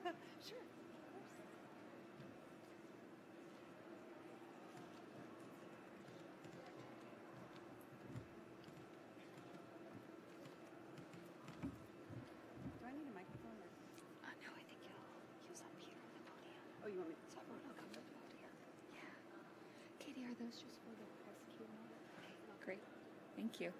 Sure. Do I need a microphone? No, I think you'll use up here on the podium. Oh, you want me to? So everyone will come up here. Yeah. Katie, are those just for the press Q&A? Okay, great. Thank you.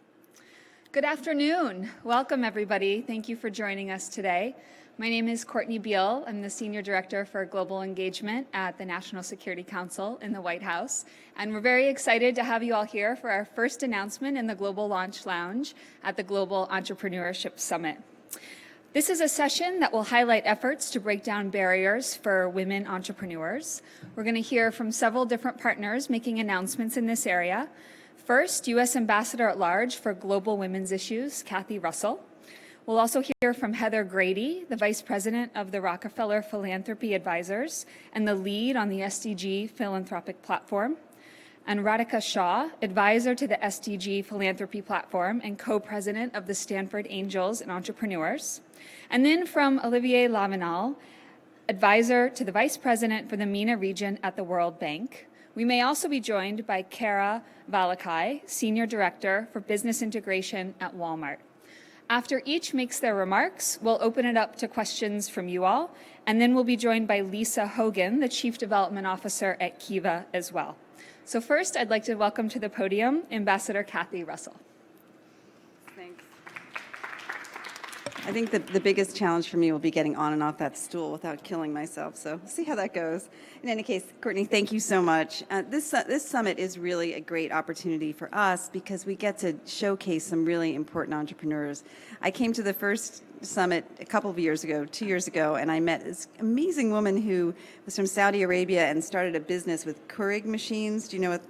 Good afternoon. Welcome, everybody. Thank you for joining us today. My name is Courtney Beal. I'm the Senior Director for Global Engagement at the National Security Council in the White House. And we're very excited to have you all here for our first announcement in the Global Launch Lounge at the Global Entrepreneurship Summit. This is a session that will highlight efforts to break down barriers for women entrepreneurs. We're going to hear from several different partners making announcements in this area. First, U.S. Ambassador at Large for Global Women's Issues, Kathy Russell. We'll also hear from Heather Grady, the Vice President of the Rockefeller Philanthropy Advisors and the lead on the SDG Philanthropic Platform, and Radhika Shah, Advisor to the SDG Philanthropy Platform and Co-President of the Stanford Angels and Entrepreneurs. And then from Olivier Lavenal, Advisor to the Vice President for the MENA region at the World Bank. We may also be joined by Kara Valakai, Senior Director for Business Integration at Walmart. After each makes their remarks, we'll open it up to questions from you all, and then we'll be joined by Lisa Hogan, the Chief Development Officer at Kiva as well. So first, I'd like to welcome to the podium Ambassador Kathy Russell. Thanks. I think the biggest challenge for me will be getting on and off that stool without killing myself, so we'll see how that goes. In any case, Courtney, thank you so much. This summit is really a great opportunity for us because we get to showcase some really important entrepreneurs. I came to the first summit a couple of years ago, 2 years ago, and I met this amazing woman who was from Saudi Arabia and started a business with Keurig machines. Do you know what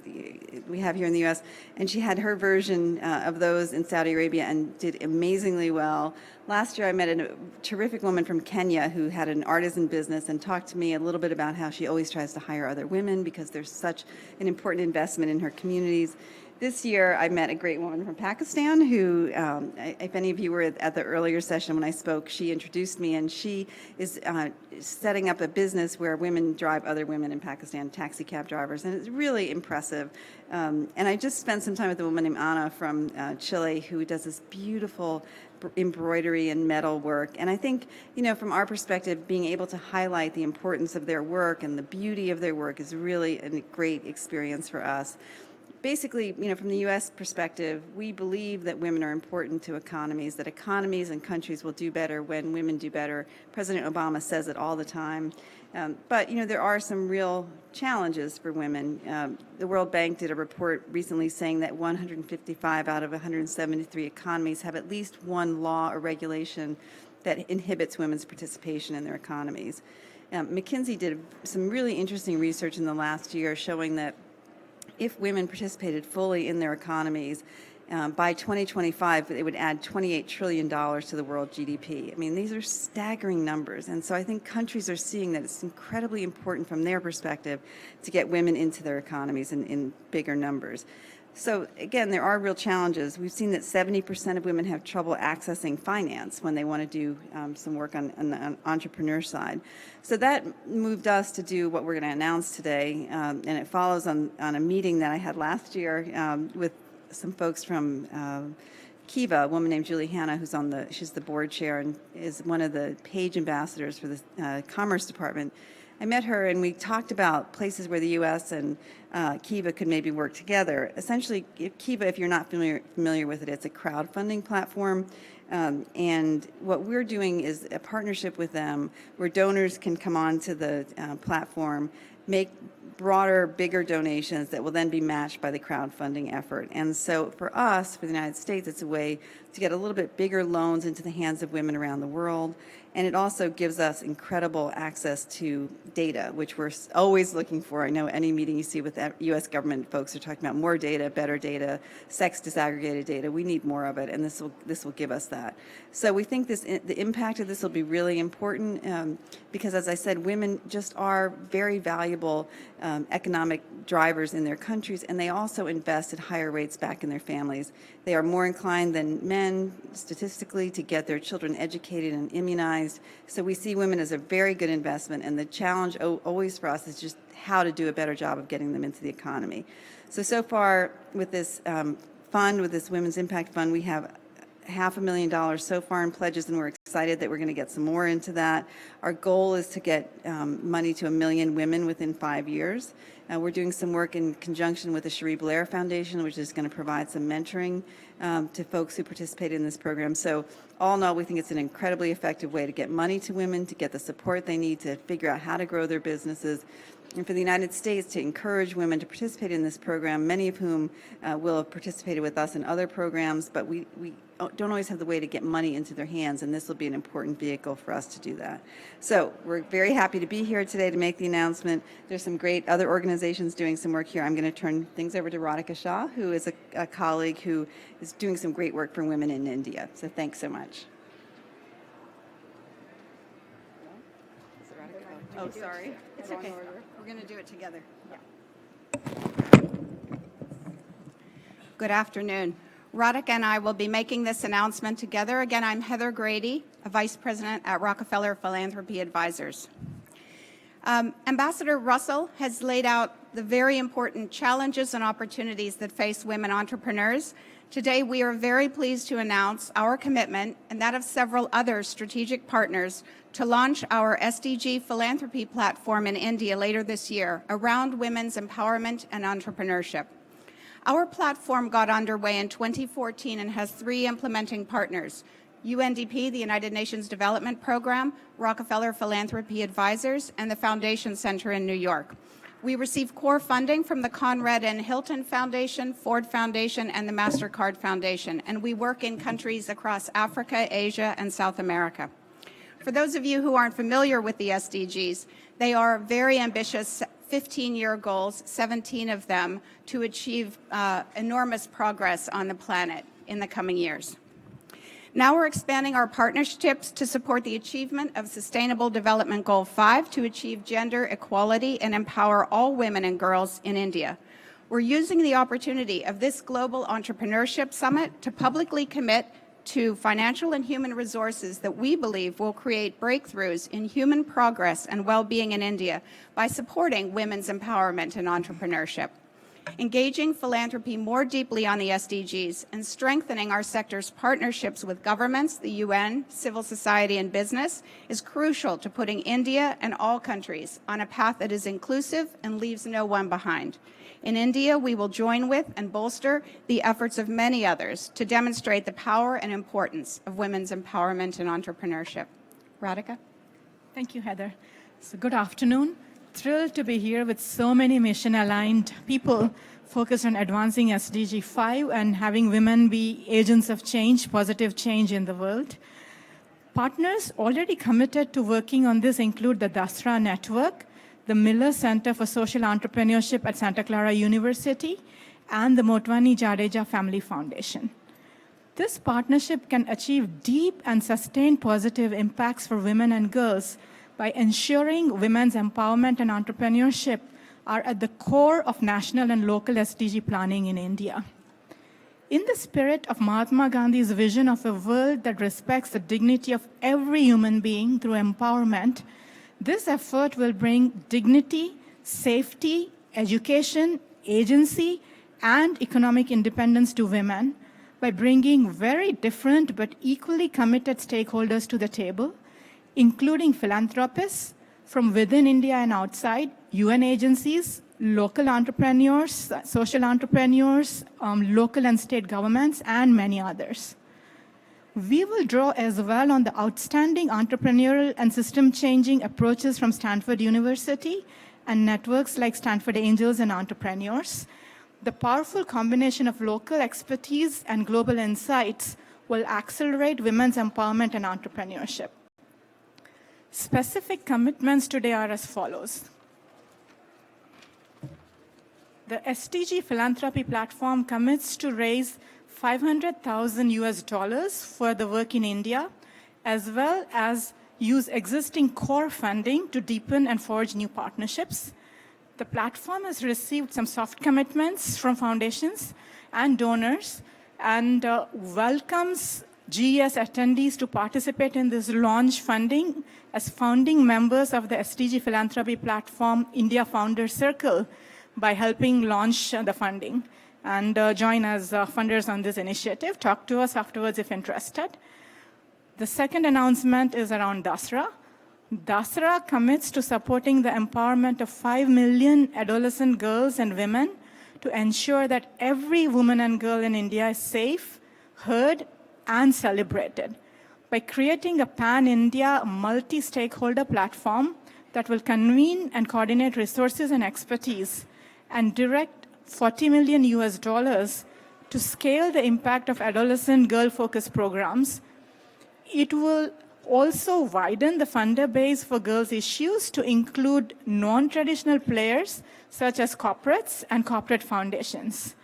we have here in the U.S.? And she had her version of those in Saudi Arabia and did amazingly well. Last year I met a terrific woman from Kenya who had an artisan business and talked to me a little bit about how she always tries to hire other women because there's such an important investment in her communities. This year, I met a great woman from Pakistan who, if any of you were at the earlier session when I spoke, she introduced me, and she is setting up a business where women drive other women in Pakistan, taxi cab drivers, and it's really impressive. And I just spent some time with a woman named Anna from Chile who does this beautiful embroidery and metal work. And I think, you know, from our perspective, being able to highlight the importance of their work and the beauty of their work is really a great experience for us. Basically, you know, from the U.S. perspective, we believe that women are important to economies, that economies and countries will do better when women do better. President Obama says it all the time. But, you know, there are some real challenges for women. The World Bank did a report recently saying that 155 out of 173 economies have at least one law or regulation that inhibits women's participation in their economies. McKinsey did some really interesting research in the last year showing that if women participated fully in their economies, by 2025, it would add $28 trillion to the world GDP. I mean, these are staggering numbers. And so I think countries are seeing that it's incredibly important from their perspective to get women into their economies in bigger numbers. So again, there are real challenges. We've seen that 70% of women have trouble accessing finance when they want to do some work on the entrepreneur side. So that moved us to do what we're going to announce today, and it follows on a meeting that I had last year with some folks from Kiva, a woman named Julie Hanna, she's the board chair and is one of the page ambassadors for the Commerce Department. I met her and we talked about places where the U.S. and Kiva could maybe work together. Essentially, Kiva, if you're not familiar with it, it's a crowdfunding platform. And what we're doing is a partnership with them where donors can come onto the platform, make broader, bigger donations that will then be matched by the crowdfunding effort. And so for us, for the United States, it's a way to get a little bit bigger loans into the hands of women around the world. And it also gives us incredible access to data, which we're always looking for. I know any meeting you see with U.S. government folks are talking about more data, better data, sex disaggregated data. We need more of it, and this will give us that. So we think the impact of this will be really important because, as I said, women just are very valuable economic drivers in their countries, and they also invest at higher rates back in their families. They are more inclined than men, statistically, to get their children educated and immunized. So we see women as a very good investment, and the challenge always for us is just how to do a better job of getting them into the economy. So far with this fund, with this Women's Impact Fund, we have $500,000 so far in pledges, and we're excited that we're going to get some more into that. Our goal is to get money to 1 million women within 5 years. We're doing some work in conjunction with the Cherie Blair Foundation, which is going to provide some mentoring to folks who participate in this program. So all in all, we think it's an incredibly effective way to get money to women, to get the support they need to figure out how to grow their businesses, and for the United States to encourage women to participate in this program, many of whom will have participated with us in other programs, but we don't always have the way to get money into their hands, and this will be an important vehicle for us to do that. So we're very happy to be here today to make the announcement. There's some great other organizations doing some work here. I'm going to turn things over to Radhika Shah, who is a colleague who is doing some great work for women in India. So thanks so much. Oh, sorry. It's okay. We're going to do it together. Good afternoon. Radhika and I will be making this announcement together. Again, I'm Heather Grady, a Vice President at Rockefeller Philanthropy Advisors. Ambassador Russell has laid out the very important challenges and opportunities that face women entrepreneurs. Today, we are very pleased to announce our commitment, and that of several other strategic partners, to launch our SDG philanthropy platform in India later this year around women's empowerment and entrepreneurship. Our platform got underway in 2014 and has 3 implementing partners: UNDP, the United Nations Development Program, Rockefeller Philanthropy Advisors, and the Foundation Center in New York. We receive core funding from the Conrad and Hilton Foundation, Ford Foundation, and the MasterCard Foundation, and we work in countries across Africa, Asia, and South America. For those of you who aren't familiar with the SDGs, they are very ambitious 15-year goals, 17 of them, to achieve enormous progress on the planet in the coming years. Now we're expanding our partnerships to support the achievement of Sustainable Development Goal 5 to achieve gender equality and empower all women and girls in India. We're using the opportunity of this Global Entrepreneurship Summit to publicly commit to financial and human resources that we believe will create breakthroughs in human progress and well-being in India by supporting women's empowerment and entrepreneurship. Engaging philanthropy more deeply on the SDGs and strengthening our sector's partnerships with governments, the UN, civil society, and business is crucial to putting India and all countries on a path that is inclusive and leaves no one behind. In India, we will join with and bolster the efforts of many others to demonstrate the power and importance of women's empowerment and entrepreneurship. Radhika? Thank you, Heather. So good afternoon. Thrilled to be here with so many mission-aligned people focused on advancing SDG 5 and having women be agents of change, positive change in the world. Partners already committed to working on this include the Dasra Network, the Miller Center for Social Entrepreneurship at Santa Clara University, and the Motwani Jadeja Family Foundation. This partnership can achieve deep and sustained positive impacts for women and girls by ensuring women's empowerment and entrepreneurship are at the core of national and local SDG planning in India. In the spirit of Mahatma Gandhi's vision of a world that respects the dignity of every human being through empowerment, this effort will bring dignity, safety, education, agency, and economic independence to women by bringing very different but equally committed stakeholders to the table, including philanthropists from within India and outside, UN agencies, local entrepreneurs, social entrepreneurs, local and state governments, and many others. We will draw as well on the outstanding entrepreneurial and system-changing approaches from Stanford University and networks like Stanford Angels and Entrepreneurs. The powerful combination of local expertise and global insights will accelerate women's empowerment and entrepreneurship. Specific commitments today are as follows. The SDG philanthropy platform commits to raise $500,000 for the work in India, as well as use existing core funding to deepen and forge new partnerships. The platform has received some soft commitments from foundations and donors and welcomes GES attendees to participate in this launch funding as founding members of the SDG Philanthropy Platform India Founders Circle by helping launch the funding. And join as funders on this initiative. Talk to us afterwards if interested. The second announcement is around Dasra. Dasra commits to supporting the empowerment of 5 million adolescent girls and women to ensure that every woman and girl in India is safe, heard, and celebrated by creating a pan-India multi-stakeholder platform that will convene and coordinate resources and expertise and direct $40 million to scale the impact of adolescent girl-focused programs. It will also widen the funder base for girls' issues to include non-traditional players such as corporates and corporate foundations.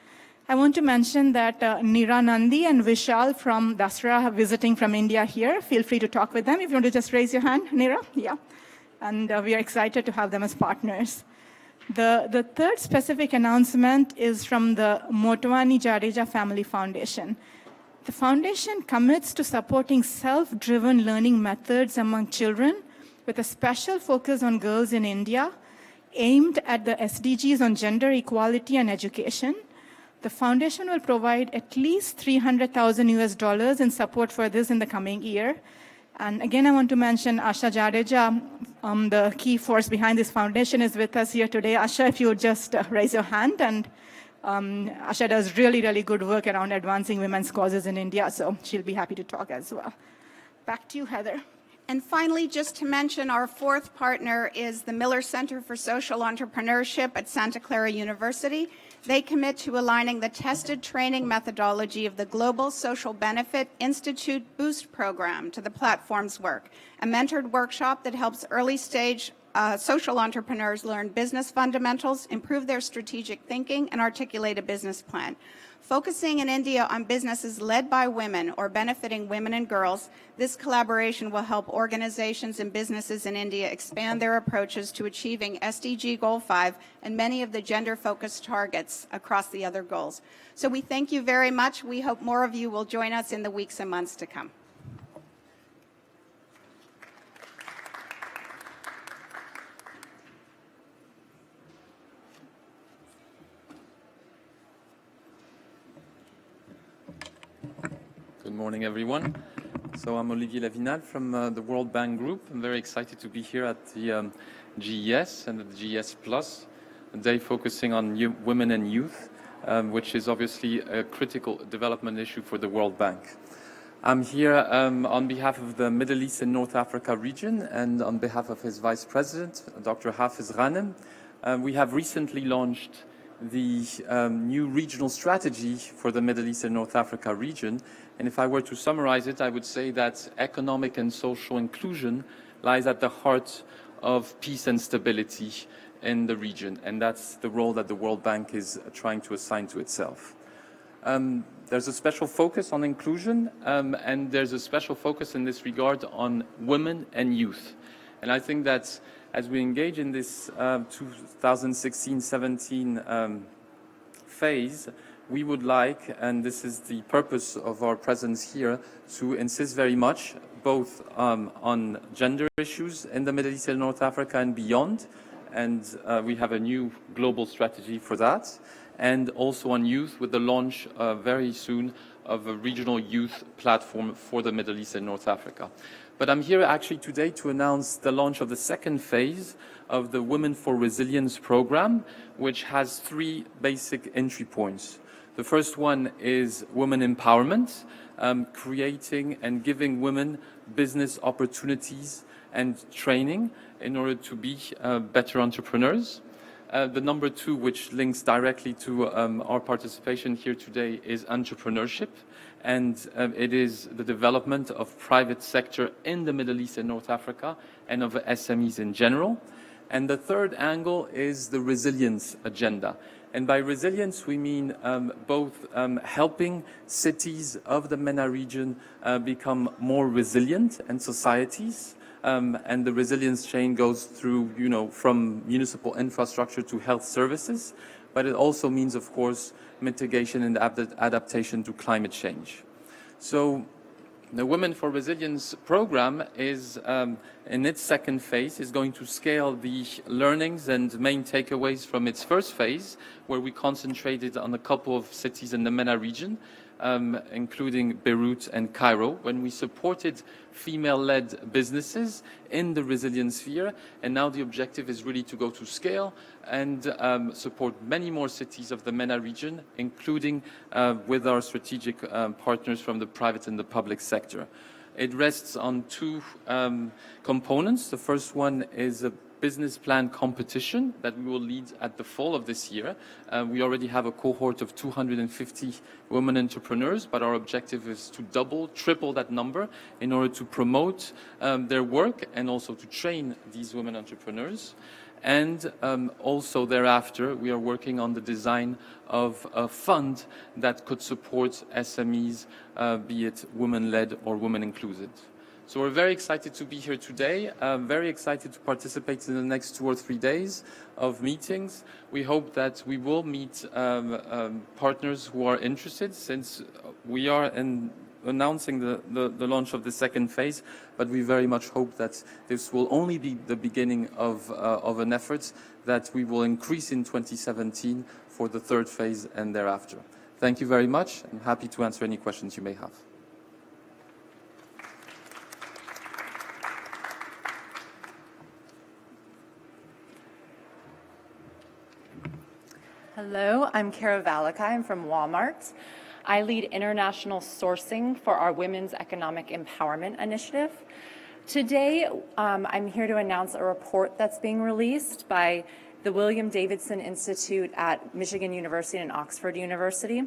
I want to mention that Neera Nandi and Vishal from Dasra are visiting from India here. Feel free to talk with them. If you want to just raise your hand, Neera. Yeah. And we are excited to have them as partners. The third specific announcement is from the Motwani Jadeja Family Foundation. The foundation commits to supporting self-driven learning methods among children with a special focus on girls in India, aimed at the SDGs on gender equality and education. The foundation will provide at least $300,000 in support for this in the coming year. And again, I want to mention Asha Jadeja, the key force behind this foundation, is with us here today. Asha, if you would just raise your hand. And Asha does really, really good work around advancing women's causes in India, so she'll be happy to talk as well. Back to you, Heather. And finally, just to mention, our fourth partner is the Miller Center for Social Entrepreneurship at Santa Clara University. They commit to aligning the tested training methodology of the Global Social Benefit Institute Boost program to the platform's work, a mentored workshop that helps early-stage social entrepreneurs learn business fundamentals, improve their strategic thinking, and articulate a business plan. Focusing in India on businesses led by women or benefiting women and girls, this collaboration will help organizations and businesses in India expand their approaches to achieving SDG Goal 5 and many of the gender-focused targets across the other goals. So we thank you very much. We hope more of you will join us in the weeks and months to come. Good morning, everyone. So I'm Olivier Lavinal from the World Bank Group. I'm very excited to be here at the GES and the GES Plus, a day focusing on women and youth, which is obviously a critical development issue for the World Bank. I'm here on behalf of the Middle East and North Africa region and on behalf of his Vice President, Dr. Hafiz Ghanem. We have recently launched the new regional strategy for the Middle East and North Africa region. And if I were to summarize it, I would say that economic and social inclusion lies at the heart of peace and stability in the region. And that's the role that the World Bank is trying to assign to itself. There's a special focus on inclusion, and there's a special focus in this regard on women and youth. And I think that as we engage in this 2016-17 phase, we would like, and this is the purpose of our presence here, to insist very much both on gender issues in the Middle East and North Africa and beyond, and we have a new global strategy for that, and also on youth with the launch very soon of a regional youth platform for the Middle East and North Africa. But I'm here actually today to announce the launch of the second phase of the Women for Resilience program, which has three basic entry points. The first one is women empowerment, creating and giving women business opportunities and training in order to be better entrepreneurs. The number two, which links directly to our participation here today, is entrepreneurship. And it is the development of private sector in the Middle East and North Africa and of SMEs in general. And the third angle is the resilience agenda. And by resilience, we mean both helping cities of the MENA region become more resilient and societies and the resilience chain goes through, from municipal infrastructure to health services, but it also means, of course, mitigation and adaptation to climate change. So the Women for Resilience program is, in its second phase, is going to scale the learnings and main takeaways from its first phase, where we concentrated on a couple of cities in the MENA region, including Beirut and Cairo, when we supported female-led businesses in the resilience sphere. And now the objective is really to go to scale and support many more cities of the MENA region, including with our strategic partners from the private and the public sector. It rests on two components. The first one is a business plan competition that we will lead at the fall of this year. We already have a cohort of 250 women entrepreneurs, but our objective is to double, triple that number in order to promote their work and also to train these women entrepreneurs. And also thereafter, we are working on the design of a fund that could support SMEs, be it women-led or women-inclusive. So we're very excited to be here today, very excited to participate in the next 2 or 3 days of meetings. We hope that we will meet partners who are interested, since we are announcing the launch of the second phase, but we very much hope that this will only be the beginning of an effort that we will increase in 2017 for the third phase and thereafter. Thank you very much. I'm happy to answer any questions you may have. Hello, I'm Kara Valakai. I'm from Walmart. I lead international sourcing for our Women's Economic Empowerment Initiative. Today, I'm here to announce a report that's being released by the William Davidson Institute at Michigan University and Oxford University.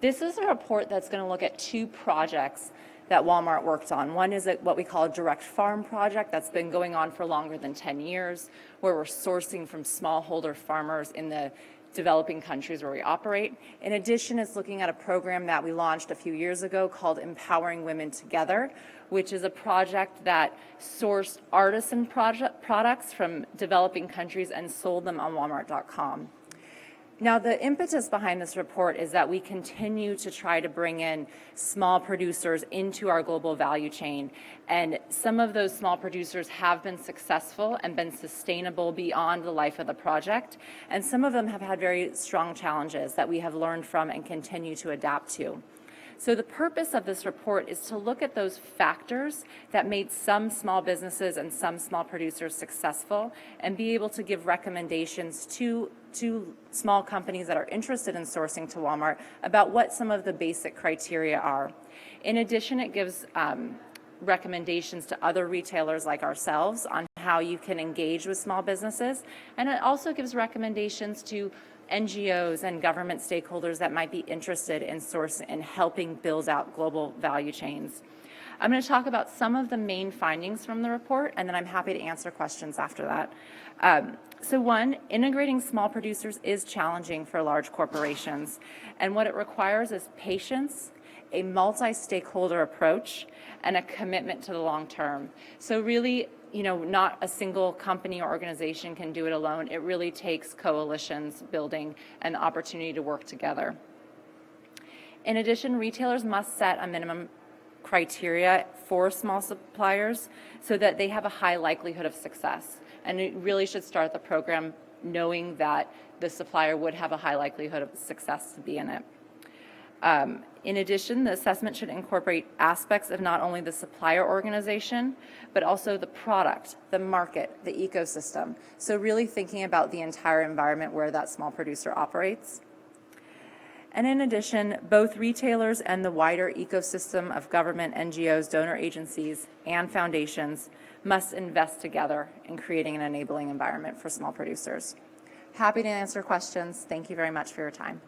This is a report that's going to look at 2 projects that Walmart worked on. One is what we call a direct farm project that's been going on for longer than 10 years, where we're sourcing from smallholder farmers in the developing countries where we operate. In addition, it's looking at a program that we launched a few years ago called Empowering Women Together, which is a project that sourced artisan products from developing countries and sold them on Walmart.com. Now, the impetus behind this report is that we continue to try to bring in small producers into our global value chain. And some of those small producers have been successful and been sustainable beyond the life of the project. And some of them have had very strong challenges that we have learned from and continue to adapt to. So the purpose of this report is to look at those factors that made some small businesses and some small producers successful and be able to give recommendations to small companies that are interested in sourcing to Walmart about what some of the basic criteria are. In addition, it gives recommendations to other retailers like ourselves on how you can engage with small businesses, and it also gives recommendations to NGOs and government stakeholders that might be interested in helping build out global value chains. I'm going to talk about some of the main findings from the report, and then I'm happy to answer questions after that. So one, integrating small producers is challenging for large corporations, and what it requires is patience, a multi-stakeholder approach, and a commitment to the long term. So really, not a single company or organization can do it alone. It really takes coalitions building and the opportunity to work together. In addition, retailers must set a minimum criteria for small suppliers so that they have a high likelihood of success. And it really should start the program knowing that the supplier would have a high likelihood of success to be in it. In addition, the assessment should incorporate aspects of not only the supplier organization, but also the product, the market, the ecosystem. So really thinking about the entire environment where that small producer operates. And in addition, both retailers and the wider ecosystem of government, NGOs, donor agencies, and foundations must invest together in creating an enabling environment for small producers. Happy to answer questions. Thank you very much for your time.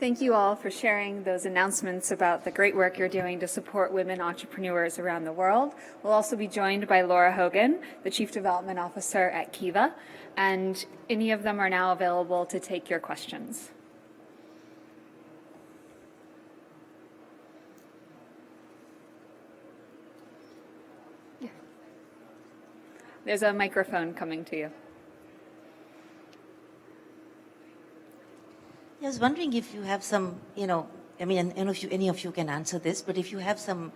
Thank you all for sharing those announcements about the great work you're doing to support women entrepreneurs around the world. We'll also be joined by Laura Hogan, the Chief Development Officer at Kiva, and any of them are now available to take your questions. There's a microphone coming to you. I was wondering if you have some, I mean, and if any of you can answer this, but if you have some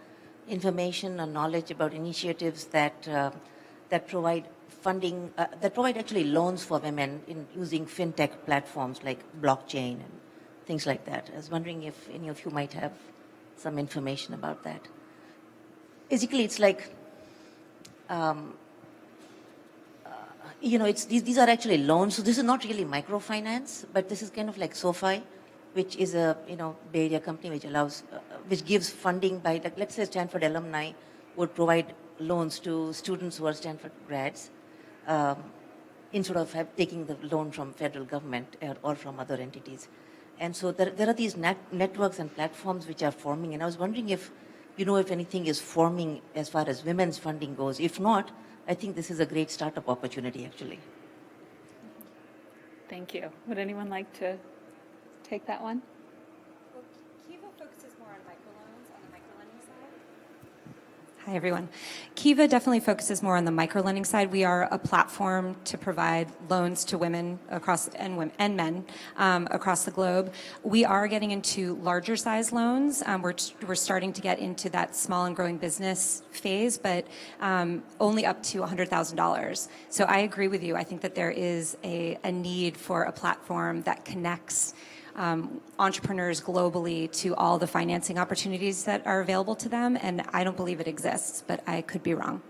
information or knowledge about initiatives that provide funding, that provide actually loans for women in using fintech platforms like blockchain and things like that. I was wondering if any of you might have some information about that. Basically, it's like, these are actually loans. So this is not really microfinance, but this is kind of like SoFi, which is a Bay Area company which allows, which gives funding by, like, let's say Stanford alumni would provide loans to students who are Stanford grads, instead of taking the loan from federal government or from other entities. And so there are these networks and platforms which are forming. And I was wondering if if anything is forming as far as women's funding goes. If not, I think this is a great startup opportunity, actually. Thank you. Would anyone like to take that one? Kiva focuses more on microloans on the microlending side. Hi, everyone. Kiva definitely focuses more on the microlending side. We are a platform to provide loans to women and men across the globe. We are getting into larger size loans. We're starting to get into that small and growing business phase, but only up to $100,000. So I agree with you. I think that there is a need for a platform that connects entrepreneurs globally to all the financing opportunities that are available to them, and I don't believe it exists, but I could be wrong.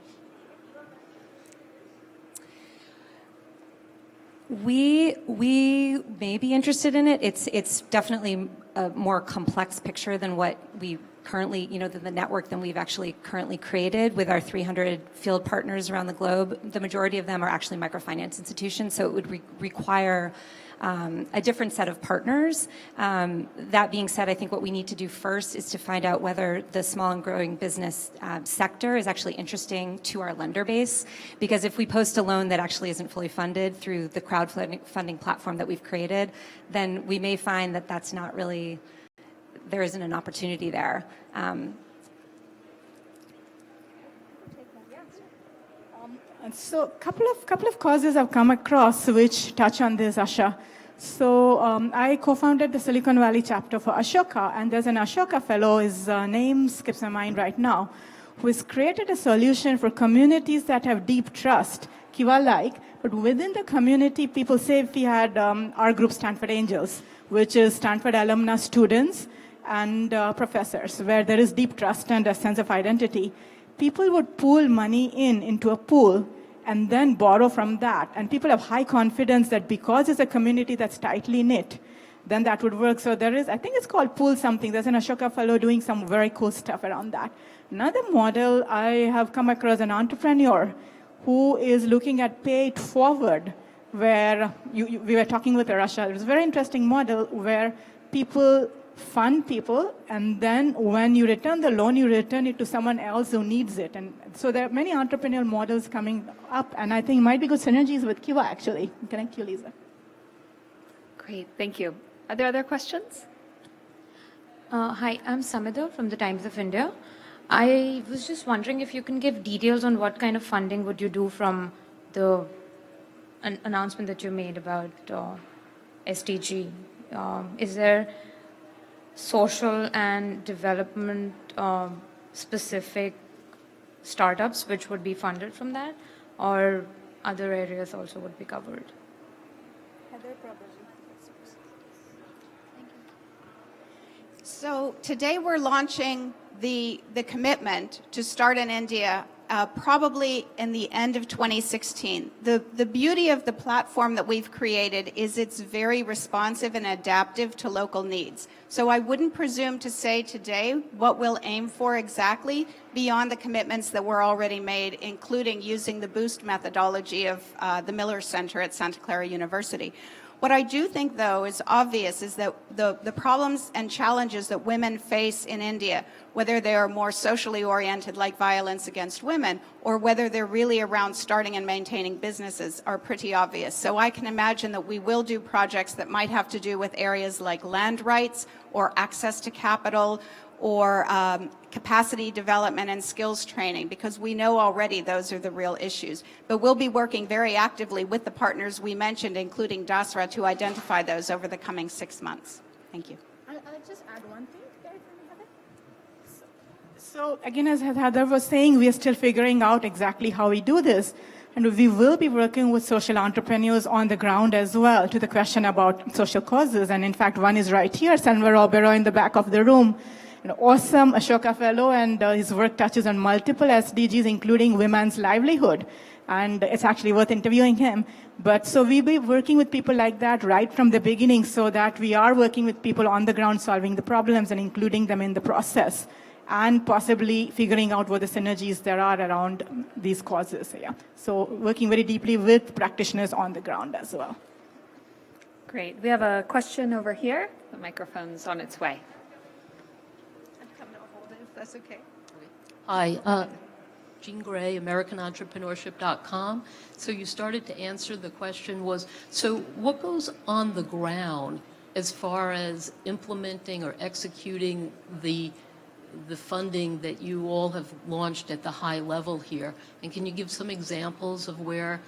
We may be interested in it. It's definitely a more complex picture than what we currently, than the network than we've actually currently created with our 300 field partners around the globe. The majority of them are actually microfinance institutions, so it would require a different set of partners. That being said, I think what we need to do first is to find out whether the small and growing business sector is actually interesting to our lender base. Because if we post a loan that actually isn't fully funded through the crowdfunding platform that we've created, then we may find that that's not really, there isn't an opportunity there. And so a couple of causes I've come across which touch on this, Asha. So I co-founded the Silicon Valley chapter for Ashoka, and there's an Ashoka fellow, his name skips my mind right now, who has created a solution for communities that have deep trust, Kiva-like, but within the community, people say if we had our group Stanford Angels, which is Stanford alumni students and professors, where there is deep trust and a sense of identity, people would pool money into a pool and then borrow from that. And people have high confidence that because it's a community that's tightly knit, then that would work. So there is, I think it's called Pool Something. There's an Ashoka fellow doing some very cool stuff around that. Another model, I have come across an entrepreneur who is looking at Pay It Forward, where we were talking with Russia. It was a very interesting model where people fund people, and then when you return the loan, you return it to someone else who needs it. And so there are many entrepreneurial models coming up, and I think might be good synergies with Kiva, actually. Thank you, Lisa. Great, thank you. Are there other questions? Hi, I'm Samida from the Times of India. I was just wondering if you can give details on what kind of funding would you do from the announcement that you made about SDG. Is there social and development specific startups which would be funded from that, or other areas also would be covered? So today we're launching the commitment to start in India probably in the end of 2016. The beauty of the platform that we've created is it's very responsive and adaptive to local needs. So I wouldn't presume to say today what we'll aim for exactly beyond the commitments that were already made, including using the BOOST methodology of the Miller Center at Santa Clara University. What I do think, though, is obvious is that the problems and challenges that women face in India, whether they are more socially oriented like violence against women, or whether they're really around starting and maintaining businesses, are pretty obvious. So I can imagine that we will do projects that might have to do with areas like land rights or access to capital or capacity development and skills training, because we know already those are the real issues. But we'll be working very actively with the partners we mentioned, including DASRA, to identify those over the coming 6 months. Thank you. I'll just add one thing. So again, as Heather was saying, we are still figuring out exactly how we do this. And we will be working with social entrepreneurs on the ground as well to the question about social causes. And in fact, one is right here, Sanvar Obero in the back of the room. An awesome Ashoka Fellow, and his work touches on multiple SDGs, including women's livelihood. And it's actually worth interviewing him. But so we'll be working with people like that right from the beginning, so that we are working with people on the ground solving the problems and including them in the process, and possibly figuring out what the synergies there are around these causes. Yeah. So working very deeply with practitioners on the ground as well. Great. We have a question over here. The microphone's on its way. That's okay. Hi, Jean Gray, AmericanEntrepreneur.com. So you started to answer the question was, so what goes on the ground as far as implementing or executing the funding that you all have launched at the high level here? And can you give some examples of where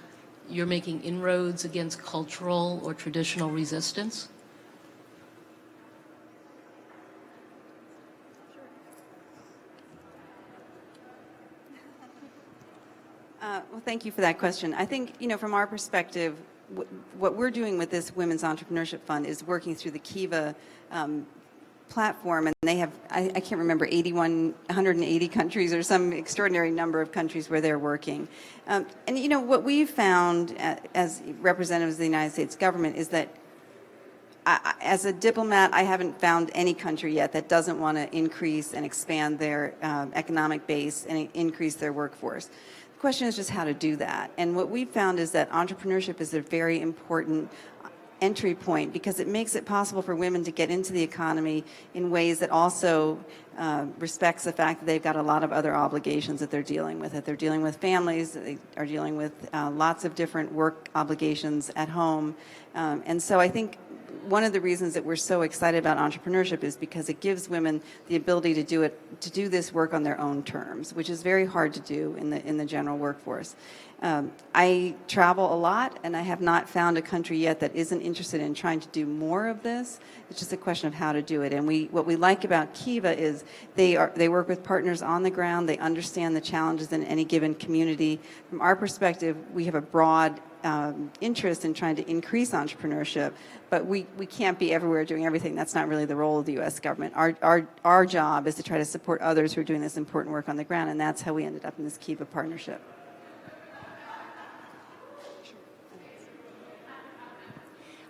you're making inroads against cultural or traditional resistance? Well, thank you for that question. I think, from our perspective, what we're doing with this Women's Entrepreneurship Fund is working through the Kiva platform, and they have, I can't remember, 180 countries or some extraordinary number of countries where they're working. And what we've found as representatives of the United States government is that as a diplomat, I haven't found any country yet that doesn't want to increase and expand their economic base and increase their workforce. The question is just how to do that. And what we've found is that entrepreneurship is a very important entry point, because it makes it possible for women to get into the economy in ways that also respects the fact that they've got a lot of other obligations that they're dealing with. That they're dealing with families, they are dealing with lots of different work obligations at home. And so I think one of the reasons that we're so excited about entrepreneurship is because it gives women the ability to do this work on their own terms, which is very hard to do in the general workforce. I travel a lot, and I have not found a country yet that isn't interested in trying to do more of this. It's just a question of how to do it. And what we like about Kiva is they work with partners on the ground. They understand the challenges in any given community. From our perspective, we have a broad interest in trying to increase entrepreneurship, but we can't be everywhere doing everything. That's not really the role of the U.S. government. Our job is to try to support others who are doing this important work on the ground, and that's how we ended up in this Kiva partnership.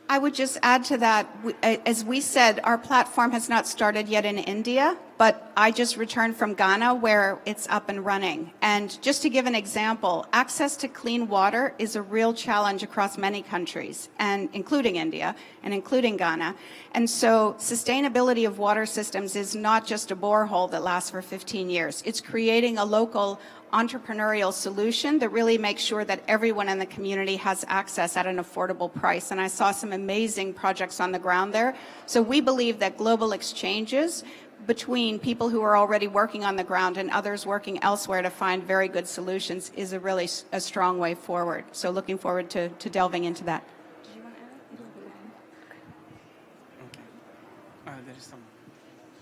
I would just add to that, as we said, our platform has not started yet in India, but I just returned from Ghana where it's up and running. And just to give an example, access to clean water is a real challenge across many countries, and including India and including Ghana. And so sustainability of water systems is not just a borehole that lasts for 15 years. It's creating a local entrepreneurial solution that really makes sure that everyone in the community has access at an affordable price. And I saw some amazing projects on the ground there. So we believe that global exchanges between people who are already working on the ground and others working elsewhere to find very good solutions is a strong way forward. So looking forward to delving into that.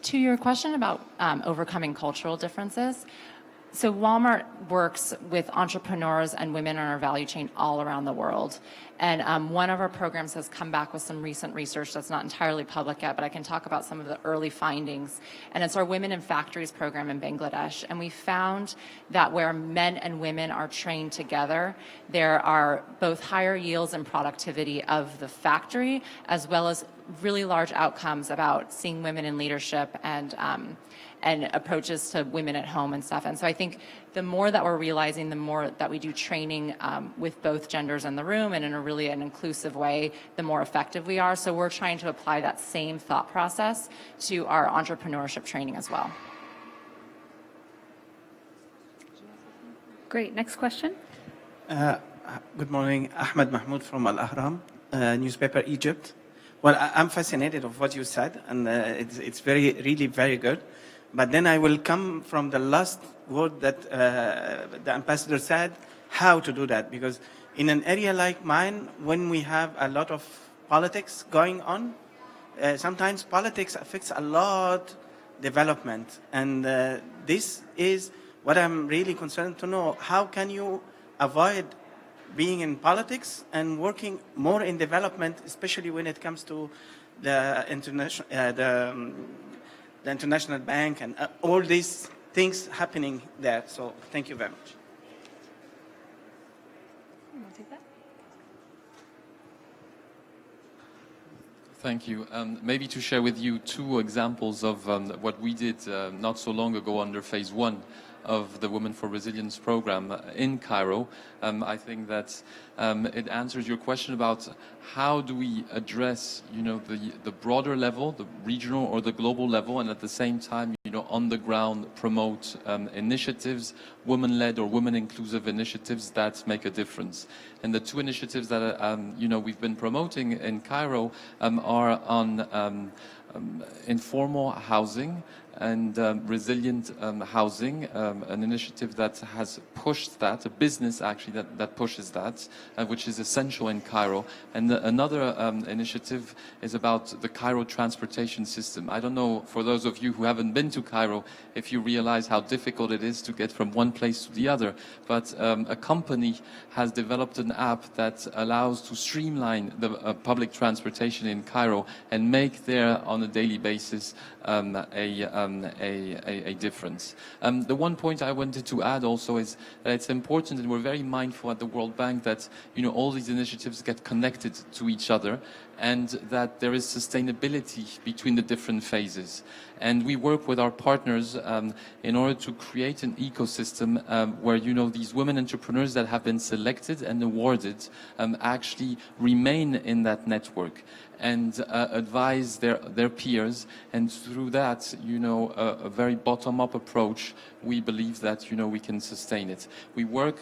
To your question about overcoming cultural differences, so Walmart works with entrepreneurs and women in our value chain all around the world. And one of our programs has come back with some recent research that's not entirely public yet, but I can talk about some of the early findings. And it's our Women in Factories program in Bangladesh. And we found that where men and women are trained together, there are both higher yields and productivity of the factory, as well as really large outcomes about seeing women in leadership and approaches to women at home and stuff. And so I think the more that we're realizing, the more that we do training with both genders in the room and in a really an inclusive way, the more effective we are. So we're trying to apply that same thought process to our entrepreneurship training as well. Great. Next question. Good morning. Ahmed Mahmoud from Al Ahram, newspaper Egypt. Well, I'm fascinated of what you said, and it's really very good. But then I will come from the last word that the ambassador said, how to do that. Because in an area like mine, when we have a lot of politics going on, sometimes politics affects a lot development. And this is what I'm really concerned to know. How can you avoid being in politics and working more in development, especially when it comes to the international bank and all these things happening there. So thank you very much. Thank you. Maybe to share with you two examples of what we did not so long ago under phase one of the Women for Resilience program in Cairo. I think that it answers your question about how do we address, the broader level, the regional or the global level, and at the same time, on the ground promote initiatives, women-led or women-inclusive initiatives that make a difference. And the two initiatives that we've been promoting in Cairo are on informal housing and resilient housing, an initiative that has pushed that, a business actually that pushes that, which is essential in Cairo. And another initiative is about the Cairo transportation system. I don't know, for those of you who haven't been to Cairo, if you realize how difficult it is to get from one place to the other, but a company has developed an app that allows to streamline the public transportation in Cairo and make there on a daily basis a difference. The one point I wanted to add also is that it's important, and we're very mindful at the World Bank that all these initiatives get connected to each other, and that there is sustainability between the different phases. And we work with our partners in order to create an ecosystem where these women entrepreneurs that have been selected and awarded actually remain in that network and advise their peers, and through that, a very bottom-up approach, we believe that, we can sustain it. We work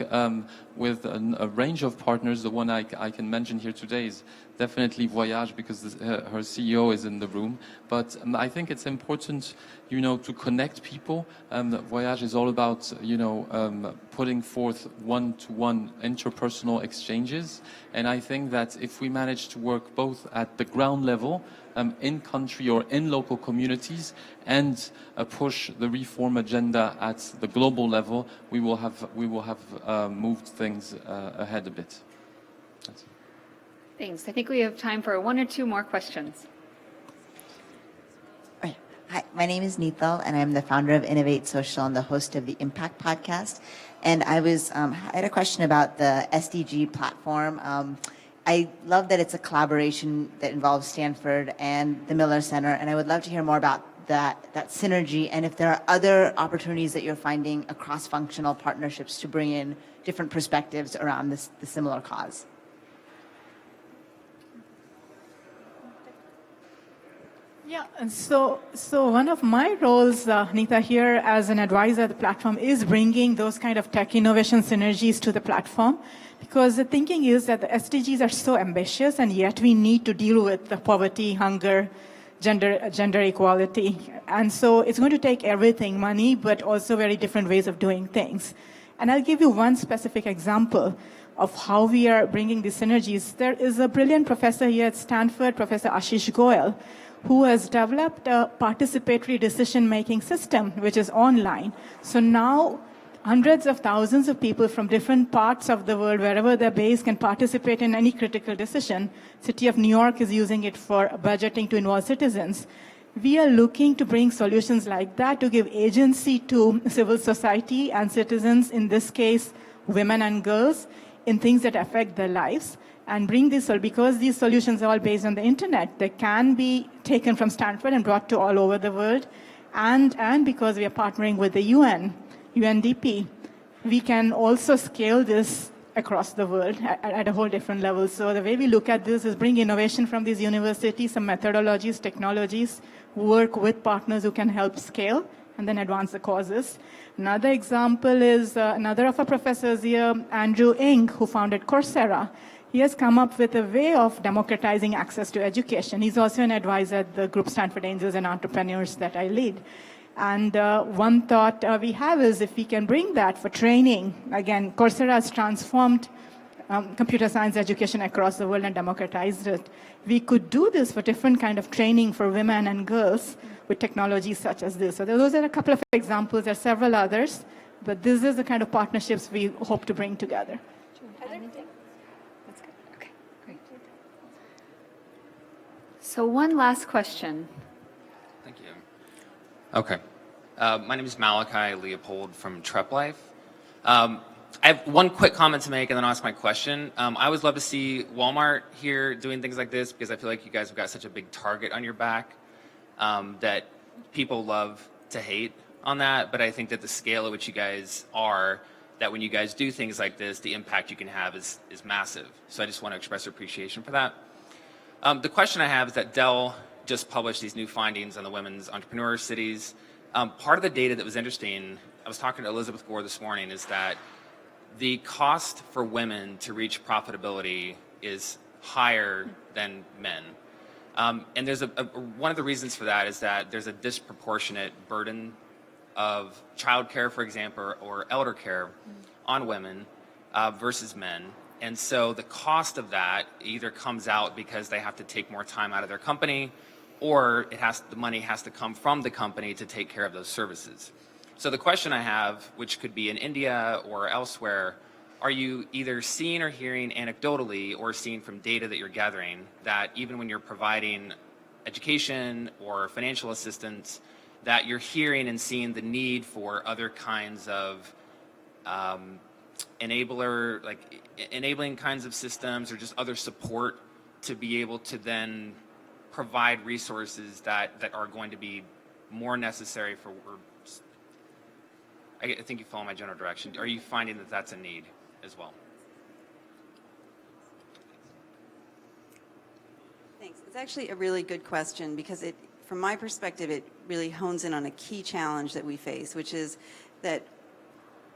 with a range of partners. The one I can mention here today is definitely Voyage, because her CEO is in the room. But I think it's important, to connect people. Voyage is all about, putting forth one-to-one interpersonal exchanges. And I think that if we manage to work both at the ground level, in country or in local communities, and push the reform agenda at the global level, we will have moved things ahead a bit. That's it. Thanks. I think we have time for one or two more questions. Hi, my name is Neethal, and I'm the founder of Innovate Social and the host of the Impact podcast. And I had a question about the SDG platform. I love that it's a collaboration that involves Stanford and the Miller Center, and I would love to hear more about that synergy, and if there are other opportunities that you're finding across functional partnerships to bring in different perspectives around the similar cause. Yeah, and so one of my roles, Nita, here as an advisor at the platform is bringing those kind of tech innovation synergies to the platform, because the thinking is that the SDGs are so ambitious, and yet we need to deal with the poverty, hunger, gender equality. And so it's going to take everything, money, but also very different ways of doing things. And I'll give you one specific example of how we are bringing these synergies. There is a brilliant professor here at Stanford, Professor Ashish Goel, who has developed a participatory decision-making system, which is online. So now hundreds of thousands of people from different parts of the world, wherever they're based, can participate in any critical decision. City of New York is using it for budgeting to involve citizens. We are looking to bring solutions like that to give agency to civil society and citizens, in this case, women and girls, in things that affect their lives. And bring this, because these solutions are all based on the internet, they can be taken from Stanford and brought to all over the world. And because we are partnering with the UN, UNDP, we can also scale this across the world at a whole different level. So the way we look at this is bring innovation from these universities, some methodologies, technologies, work with partners who can help scale, and then advance the causes. Another example is another of our professors here, Andrew Ng, who founded Coursera. He has come up with a way of democratizing access to education. He's also an advisor at the group Stanford Angels and Entrepreneurs that I lead. And one thought we have is if we can bring that for training, again, Coursera has transformed computer science education across the world and democratized it. We could do this for different kind of training for women and girls with technologies such as this. So those are a couple of examples. There are several others, but this is the kind of partnerships we hope to bring together. That's good. Okay, great. So one last question. Thank you. Okay. My name is Malachi Leopold from Trep Life. I have one quick comment to make and then I'll ask my question. I always love to see Walmart here doing things like this because I feel like you guys have got such a big target on your back that people love to hate on that. But I think that the scale at which you guys are, that when you guys do things like this, the impact you can have is massive. So I just want to express appreciation for that. The question I have is that Dell just published these new findings on the women's entrepreneur cities. Part of the data that was interesting, I was talking to Elizabeth Gore this morning, is that the cost for women to reach profitability is higher than men. And there's one of the reasons for that is that there's a disproportionate burden of childcare, for example, or elder care on women versus men. And so the cost of that either comes out because they have to take more time out of their company, or the money has to come from the company to take care of those services. So the question I have, which could be in India or elsewhere, are you either seeing or hearing anecdotally or seeing from data that you're gathering that even when you're providing education or financial assistance, that you're hearing and seeing the need for other kinds of enabling kinds of systems or just other support to be able to then provide resources that are going to be more necessary for, I think you follow my general direction. Are you finding that that's a need as well? Thanks. It's actually a really good question because from my perspective, it really hones in on a key challenge that we face, which is that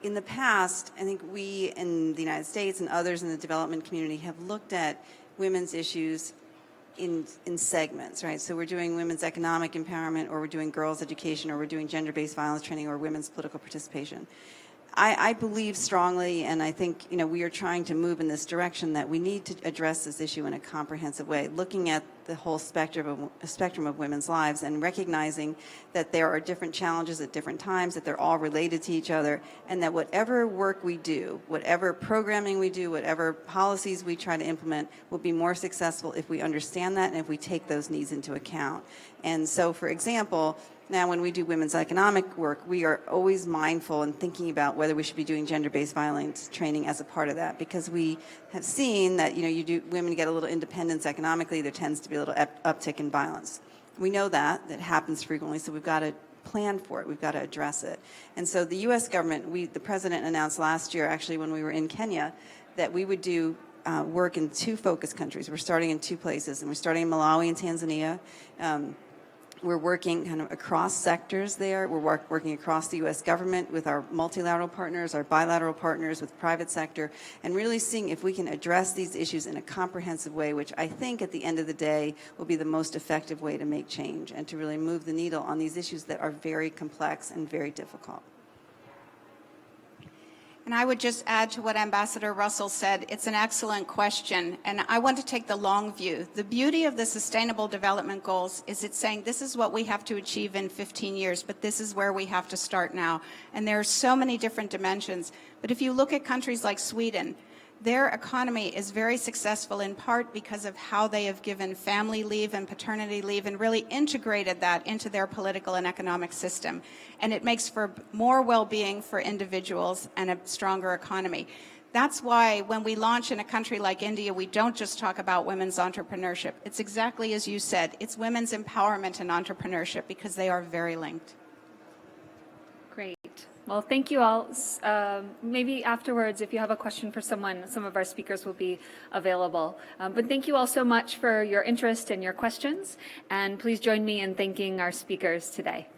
in the past, I think we in the United States and others in the development community have looked at women's issues in segments, right? So we're doing women's economic empowerment, or we're doing girls' education, or we're doing gender-based violence training, or women's political participation. I believe strongly, and I think we are trying to move in this direction, that we need to address this issue in a comprehensive way, looking at the whole spectrum of women's lives and recognizing that there are different challenges at different times, that they're all related to each other, and that whatever work we do, whatever programming we do, whatever policies we try to implement will be more successful if we understand that and if we take those needs into account. And so, for example, now, when we do women's economic work, we are always mindful and thinking about whether we should be doing gender-based violence training as a part of that, because we have seen that women get a little independence economically, there tends to be a little uptick in violence. We know that happens frequently, so we've got to plan for it. We've got to address it. And so the U.S. government, the president announced last year, actually when we were in Kenya, that we would do work in 2 focus countries. We're starting in 2 places, and we're starting in Malawi and Tanzania. We're working kind of across sectors there. We're working across the U.S. government with our multilateral partners, our bilateral partners with private sector, and really seeing if we can address these issues in a comprehensive way, which I think at the end of the day will be the most effective way to make change and to really move the needle on these issues that are very complex and very difficult. And I would just add to what Ambassador Russell said, it's an excellent question, and I want to take the long view. The beauty of the Sustainable Development Goals is it's saying this is what we have to achieve in 15 years, but this is where we have to start now. And there are so many different dimensions. But if you look at countries like Sweden, their economy is very successful in part because of how they have given family leave and paternity leave and really integrated that into their political and economic system. And it makes for more well-being for individuals and a stronger economy. That's why when we launch in a country like India, we don't just talk about women's entrepreneurship. It's exactly as you said. It's women's empowerment and entrepreneurship because they are very linked. Great. Well, thank you all. Maybe afterwards, if you have a question for someone, some of our speakers will be available. But thank you all so much for your interest and your questions. And please join me in thanking our speakers today.